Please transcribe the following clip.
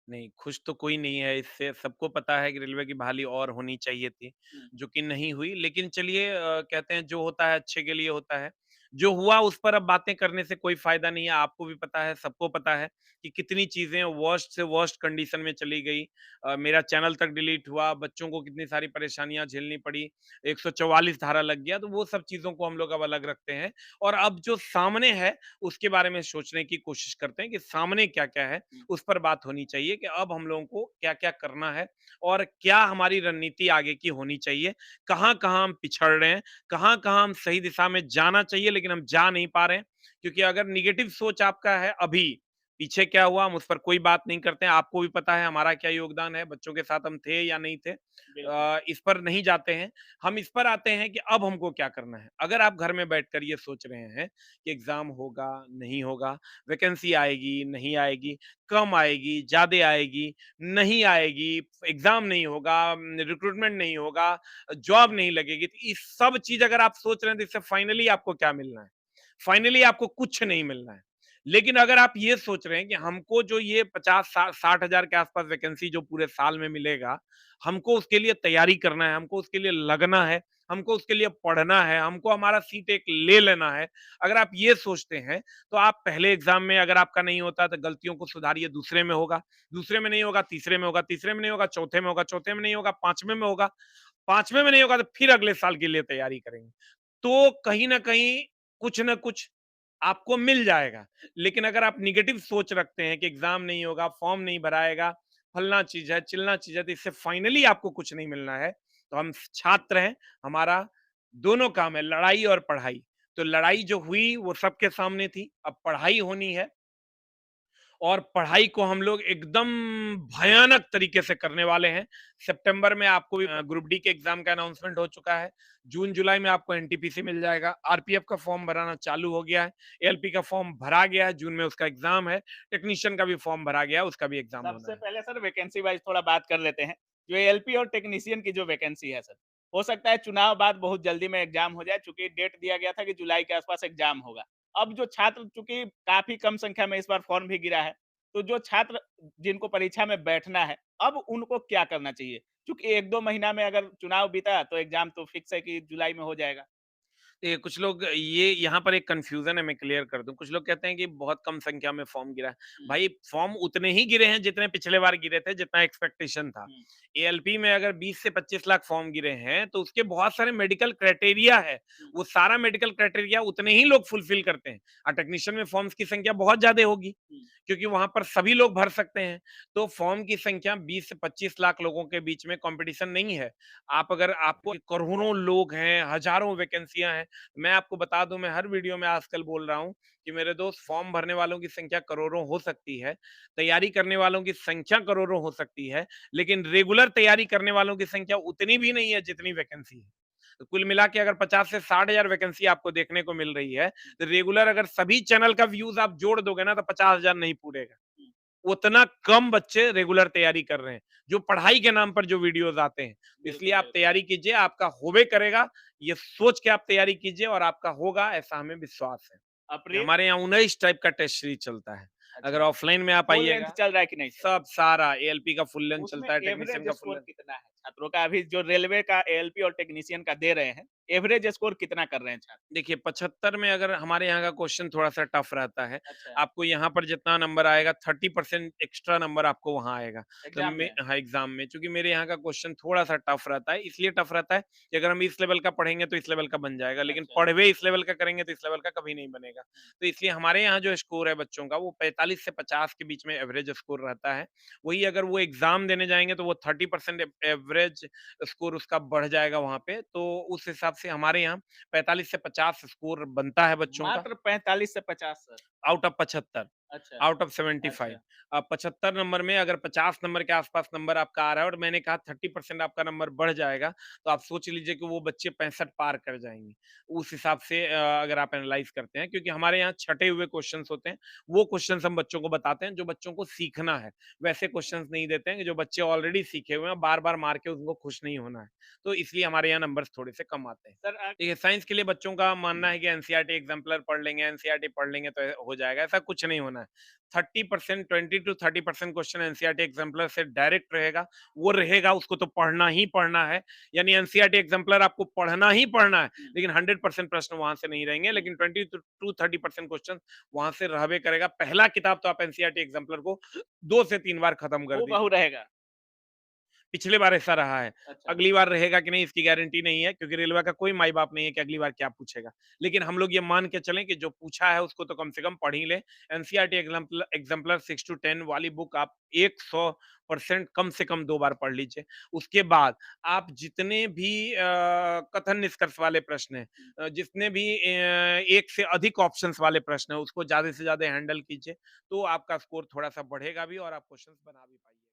नहीं, खुश तो कोई नहीं है इससे, सबको पता है कि रेलवे की बहाली और होनी चाहिए थी, हुँ, जो कि नहीं हुई। लेकिन चलिए कहते हैं जो होता है अच्छे के लिए होता है। जो हुआ उस पर अब बातें करने से कोई फ़ायदा नहीं है, आपको भी पता है, सबको पता है कि कितनी चीज़ें वर्स्ट से वर्स्ट कंडीशन में चली गई। मेरा चैनल तक डिलीट हुआ, बच्चों को कितनी सारी परेशानियाँ झेलनी पड़ी, 144 धारा लग गया, तो वो सब चीज़ों को हम लोग अब अलग रखते हैं। और अब जो सामने है, उसके बारे में सोचने की कोशिश करते हैं कि सामने क्या-क्या है। हुँ। उस पर बात होनी चाहिए कि अब हम लोगों को क्या-क्या करना है और क्या हमारी रणनीति आगे की होनी चाहिए। कहाँ-कहाँ हम पिछड़ रहे हैं, कहाँ-कहाँ हम सही दिशा में जाना चाहिए लेकिन हम जा नहीं पा रहे हैं। क्योंकि अगर नेगेटिव सोच आपका है अभी, पीछे क्या हुआ हम उस पर कोई बात नहीं करते हैं, आपको भी पता है हमारा क्या योगदान है, बच्चों के साथ हम थे या नहीं थे। बिल्कुल। इस पर नहीं जाते हैं, हम इस पर आते हैं कि अब हमको क्या करना है। अगर आप घर में बैठकर ये सोच रहे हैं कि एग्ज़ाम होगा, नहीं होगा, वैकेंसी आएगी, नहीं आएगी, कम आएगी, ज़्यादा आएगी, नहीं आएगी, एग्ज़ाम नहीं होगा, रिक्रूटमेंट नहीं होगा, जॉब नहीं लगेगी, तो ये सब चीज़ अगर आप सोच रहे हैं तो इससे फाइनली आपको क्या मिलना है? फाइनली आपको कुछ नहीं मिलना है। लेकिन अगर आप ये सोच रहे हैं कि हमको जो ये 50 सा 60,000 के आस-पास वैकेंसी जो पूरे साल में मिलेगा, हमको उसके लिए तैयारी करना है, हमको उसके लिए लगना है, हमको उसके लिए पढ़ना है, हमको हमारा सीट एक ले लेना है। अगर आप ये सोचते हैं, तो आप पहले एग्ज़ाम में अगर आपका नहीं होता तो गलतियों को सुधारिए, दूसरे में होगा, दूसरे में नहीं होगा, तीसरे में होगा, तीसरे में नहीं होगा, चौथे में होगा, चौथे में नहीं होगा, 5वें में होगा, 5वें में नहीं होगा तो फिर अगले साल के लिए तैयारी करेंगे। तो कहीं न कहीं, कुछ न कुछ आपको मिल जाएगा। लेकिन अगर आप नेगेटिव सोच रखते हैं कि एग्ज़ाम नहीं होगा, फॉर्म नहीं भराएगा, फलना चीज़ है, चिलना चीज़ है, तो इससे फाइनली आपको कुछ नहीं मिलना है। तो हम छात्र हैं, हमारा दोनों काम है, लड़ाई और पढ़ाई। तो लड़ाई जो हुई वो सबके सामने थी, अब पढ़ाई होनी है। और पढ़ाई को हम लोग एकदम भयानक तरीके से करने वाले हैं। सितंबर में आपको ग्रुप डी के एग्ज़ाम का अनाउंसमेंट हो चुका है। जून-जुलाई में आपको एनटीपीसी मिल जाएगा। आरपीएफ का फॉर्म भराना चालू हो गया है। एएलपी का फॉर्म भरा गया है, जून में उसका एग्ज़ाम है। टेक्नीशियन का भी फॉर्म भरा गया है, उसका भी एग्ज़ाम होना सबसे है। पहले सर वैकेंसी वाइज़ थोड़ा बात कर लेते हैं। जो एएलपी और टेक्नीशियन की जो वैकेंसी है सर, हो सकता है चुनाव बाद बहुत जल्दी में एग्ज़ाम हो जाए, चूँकि डेट दिया गया था कि जुलाई के आस-पास एग्ज़ाम होगा। अब जो छात्र, चूँकि काफ़ी कम संख्या में इस बार फॉर्म भी गिरा है, तो जो छात्र जिनको परीक्षा में बैठना है, अब उनको क्या करना चाहिए? चूँकि 1-2 महीना में अगर चुनाव बीता तो एग्ज़ाम तो फिक्स है कि जुलाई में हो जाएगा। ये कुछ लोग ये यहाँ पर एक कन्फ्यूज़न है, मैं क्लियर कर दूँ। कुछ लोग कहते हैं कि बहुत कम संख्या में फॉर्म गिरा है। हुँ, भाई फॉर्म उतने ही गिरे हैं जितने पिछले बार गिरे थे, जितना एक्सपेक्टेशन था। हुँ, एएलपी में अगर 20 से 25 लाख फॉर्म गिरे हैं, तो उसके बहुत सारे मेडिकल क्राइटेरिया है। हुँ, वो सारा मेडिकल क्राइटेरिया उतने ही लोग फुलफिल करते हैं। टेक्नीशियन में फॉर्म्स की संख्या बहुत ज़्यादा होगी, हुँ, क्योंकि वहाँ पर सभी लोग भर सकते हैं। तो फॉर्म की संख्या 20 से 25 लाख लोगों के बीच में कॉम्पिटिशन नहीं है। आप अगर आपको करोड़ों लोग हैं, हज़ारों वैकेंसियाँ हैं, मैं आपको बता दूँ, मैं हर वीडियो में आजकल बोल रहा हूँ कि मेरे दोस्त, फॉर्म भरने वालों की संख्या करोड़ों हो सकती है, तैयारी करने वालों की संख्या करोड़ों हो सकती है, लेकिन रेगुलर तैयारी करने वालों की संख्या उतनी भी नहीं है जितनी वैकेंसी है। तो कुल मिला के अगर 50 से 60,000 वैकेंसी आपको देखने को मिल रही है, तो रेगुलर अगर सभी चैनल का व्यूज़ आप जोड़ दोगे ना तो 50,000 नहीं पूरेगा। हुँ, उतना कम बच्चे रेगुलर तैयारी कर रहे हैं, जो पढ़ाई के नाम पर जो वीडियोज़ आते हैं। इसलिए बिल्कुल, आप बिल्कुल। तैयारी कीजिए, आपका होबे करेगा, ये सोच के आप तैयारी कीजिए और आपका होगा, ऐसा हमें विश्वास है। अप्रिय हमारे यहाँ 19 टाइप का टेस्ट सीरीज़ चलता है। अगर अच्छा, ऑफलाइन में आप फुल लेंथ आइएगा, चल रहा है कि नहीं सर? सब सारा एएलपी का फुल लेंथ उसमें चलता है, टेक्नीशियन एवरेज का फुल स्कोर लेंथ। कितना है छात्रों का? अभी जो रेलवे का एएलपी और टेक्नीशियन का दे रहे हैं, एवरेज स्कोर कितना कर रहे हैं छात्र? देखिए 75 में अगर हमारे यहाँ का क्वेश्चन थोड़ा-सा टफ रहता है। अच्छा, आपको यहाँ पर जितना नंबर आएगा 30% एक्स्ट्रा नंबर आपको वहाँ आएगा। तो एग्ज़ाम मैं में? हाँ, एग्ज़ाम में चूँकि मेरे यहाँ का क्वेश्चन थोड़ा-सा टफ रहता है, इसलिए टफ रहता है कि अगर हम इस लेवल का पढ़ेंगे तो इस लेवल का बन जाएगा, लेकिन अच्छा, पढ़वे इस लेवल का करेंगे तो इस लेवल का कभी नहीं बनेगा। हुँ, तो इसलिए हमारे यहाँ जो स्कोर है बच्चों का वो 45 से 50 के बीच में एवरेज स्कोर रहता है। वही अगर वो एग्ज़ाम देने जाएँगे तो वो 30% एवरेज स्कोर उसका बढ़ जाएगा वहाँ पे। तो उस हिसाब से हमारे यहाँ 45 से 50 स्कोर बनता है बच्चों का, मात्र 45 से 50 सर। आउट ऑफ 75, अच्छा, आउट ऑफ 75। अच्छा, 75 नंबर में अगर 50 नंबर के आसपास नंबर आपका आ रहा है और मैंने कहा 30% आपका नंबर बढ़ जाएगा, तो आप सोच लीजिए कि वो बच्चे 65 पार कर जाएँगे। उस हिसाब से अगर आप एनालाइज़ करते हैं, क्योंकि हमारे यहाँ छँटे हुए क्वेश्चन्स होते हैं, वो क्वेश्चन्स हम बच्चों को बताते हैं जो बच्चों को सीखना है। वैसे क्वेश्चन्स नहीं देते हैं कि जो बच्चे ऑलरेडी सीखे हुए हैं, बार-बार मार के उनको खुश नहीं होना है। तो इसलिए हमारे यहाँ नंबर्स थोड़े से कम आते हैं। सर देखिए साइंस के लिए बच्चों का मानना है कि एनसीईआरटी एग्ज़ाम्पलर पढ़ लेंगे, एनसीईआरटी पढ़ लेंगे तो हो हो जाएगा, ऐसा कुछ नहीं होना है। 30% 20 टू 30% क्वेश्चन एनसीईआरटी एग्जाम्पलर से डायरेक्ट रहेगा, वो रहेगा, उसको तो पढ़ना ही पढ़ना है, यानी एनसीईआरटी एग्जाम्पलर आपको पढ़ना ही पढ़ना है, हुँ, लेकिन 100% प्रश्न वहाँ से नहीं रहेंगे, हुँ। लेकिन 20 टू 30% क्वेश्चन वहाँ से रहबे करेगा। पहला किताब तो आप एनसीईआरटी एग्जाम्पलर को 2 से 3 बार खत्म कर हूबहू दीजिए। रहेगा। पिछले बार ऐसा रहा है। अच्छा। अगली बार रहेगा कि नहीं इसकी गारंटी नहीं है क्योंकि रेलवे का कोई माई-बाप नहीं है कि अगली बार क्या पूछेगा। लेकिन हम लोग ये मान के चलें कि जो पूछा है उसको तो कम से कम पढ़ ही लें। एनसीईआरटी एग्जाम्पलर 6 टू 10 वाली बुक आप 100% कम से कम 2 बार पढ़ लीजिए। उसके बाद आप जितने भी कथन निष्कर्ष वाले प्रश्न हैं, जितने भी 1 से अधिक ऑप्शंस वाले प्रश्न हैं उसको ज़्यादा से ज़्यादा हैंडल कीजिए। तो आपका स्कोर थोड़ा-सा बढ़ेगा भी और आप क्वेश्चंस बना भी पाइए।